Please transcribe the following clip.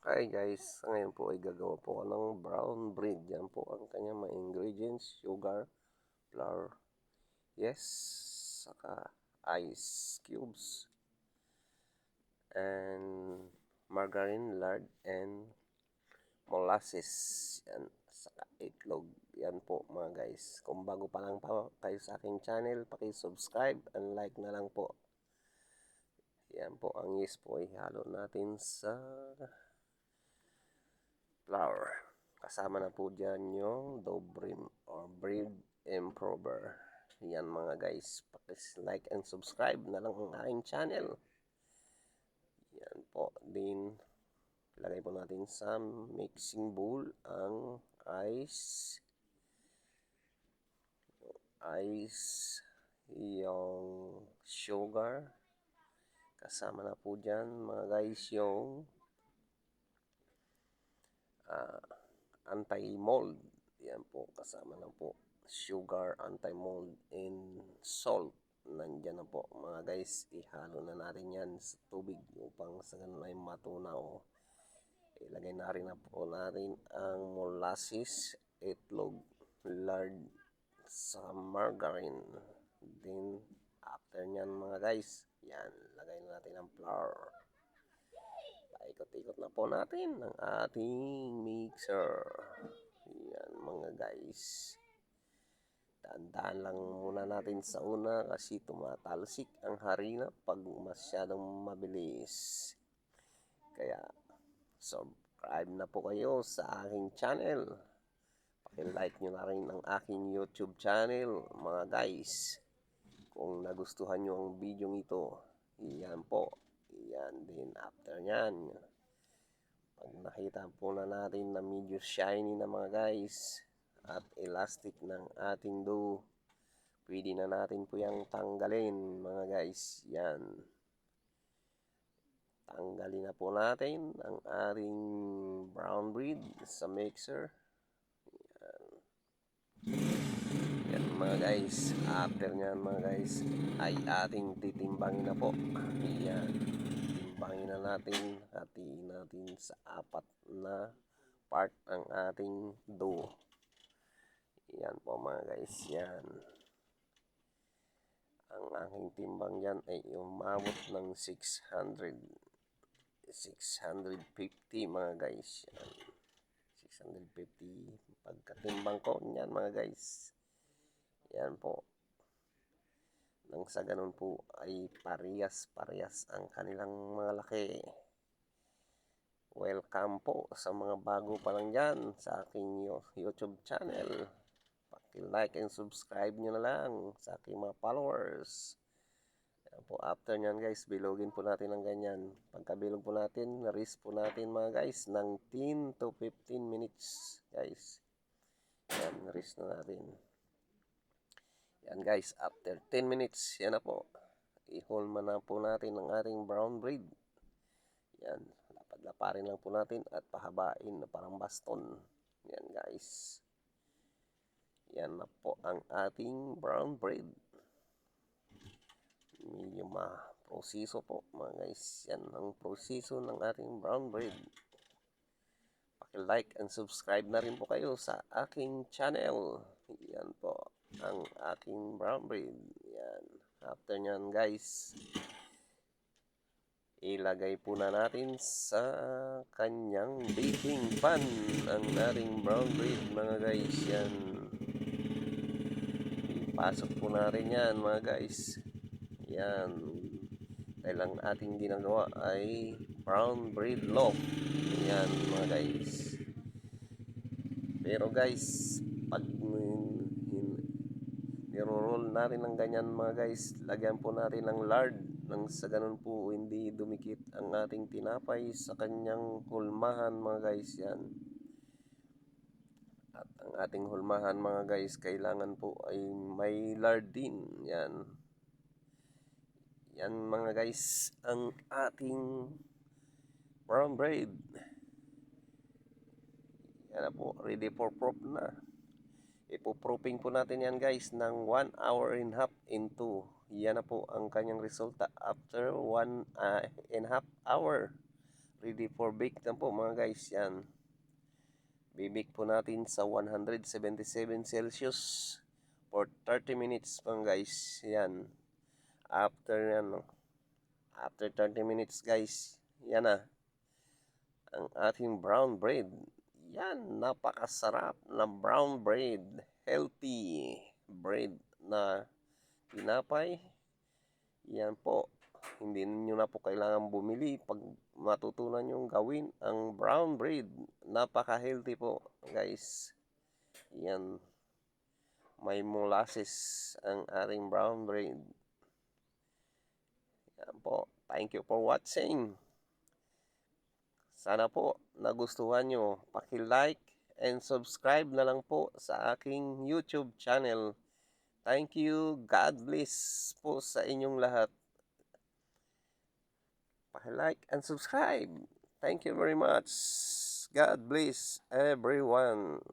Hi guys, ngayon po ay gagawa po ako ng brown bread. Yan po ang kanyang mga ingredients: sugar, flour, yes, saka ice cubes, and margarine, lard, and molasses. Yan, saka itlog. Yan po mga guys. Kung bago pa lang pa kayo sa aking channel, paki-subscribe and like na lang po. Yan po, ang yeast po ay halo natin sa flour. Kasama na po dyan yung dough brim or bread improver. Yan mga guys, like and subscribe na lang ang aking channel. Yan po, din ilagay po natin sa mixing bowl ang ice, yung sugar, kasama na po dyan mga guys yung anti-mold. Yan po, kasama na po sugar, anti-mold, and salt. Nandyan na po mga guys. Ihalo na natin yan sa tubig upang sa ganun ay matunaw. Ilagay na rin na po natin ang molasses, itlog, lard, sa margarine. Then, after nyan mga guys, yan, lagay na natin ang flour. Paikot-ikot na po natin ang ating mixer. Yan mga guys. Tandaan lang muna natin sa una kasi tumatalsik ang harina pag masyadong mabilis. Kaya subscribe na po kayo sa aking channel. Paki-like nyo na rin ang aking YouTube channel mga guys. Kung nagustuhan nyo ang video ito, yan po. Yan din after nyan. Pag nakita po na natin na medyo shiny na mga guys at elastic ng ating dough, pwede na natin po yung tanggalin mga guys. Yan. Tanggalin na po natin ang ating brown bread sa mixer. Yan mga guys. After nyan mga guys ay ating titimbangin na po. Yan. Timbangin na natin. Hatiin natin sa 4 na part ang ating dough. Yan po mga guys. Yan. Ang aking timbang yan ay umabot ng 650 mga guys. Yan. 650 pagkatimbang ko yan mga guys. Yan po. Nang sa ganun po ay parehas ang kanilang mga laki. Welcome po sa mga bago pa lang dyan sa aking YouTube channel. Paki-like and subscribe nyo na lang sa aking mga followers. Yan po, after nyan guys, bilogin po natin ng ganyan. Pagkabilog po natin, rest po natin mga guys ng 10 to 15 minutes guys. Yan, rest na natin. Yan guys, after 10 minutes, yan na po. I-hold na po natin ang ating brown bread. Yan, lapad-laparin lang po natin at pahabain na parang baston. Yan guys. Yan na po ang ating brown bread. Medyo ma-proseso po mga guys. Yan ang proseso ng ating brown bread. Paki-like and subscribe na rin po kayo sa aking channel. Yan po ang aking brown bread. Yan. After nyan guys, ilagay po na natin sa kanyang baking pan ang ating brown bread mga guys. Yan. Ipasok po natin yan mga guys. Yan. Dahil ang ating ginagawa ay brown bread loaf. Yan mga guys. Pero guys, pag niro-roll natin ng ganyan mga guys, lagyan po natin ng lard nang sa ganun po hindi dumikit ang ating tinapay sa kanyang hulmahan mga guys. Yan. At ang ating hulmahan mga guys, kailangan po ay may lard din. Yan. Yan mga guys, ang ating brown bread. Yan na po, ready for proof na. Ipo-proofing po natin yan guys ng 1 hour and a half into. Yan na po ang kanyang resulta after 1 and a half hour. Ready for bake na po mga guys. Yan. Bibake po natin sa 177 Celsius for 30 minutes mga guys. Yan. After yan, no? After 30 minutes guys, yan na ang ating brown bread. Yan, napakasarap na brown bread. Healthy bread na tinapay. Yan po. Hindi nyo na po kailangan bumili pag matutunan yung gawin ang brown bread. Napaka-healthy po, guys. Yan. May molasses ang ating brown bread. Yan po. Thank you for watching. Sana po nagustuhan nyo. Paki-like and subscribe na lang po sa aking YouTube channel. Thank you. God bless po sa inyong lahat. Like and subscribe. Thank you very much. God bless everyone.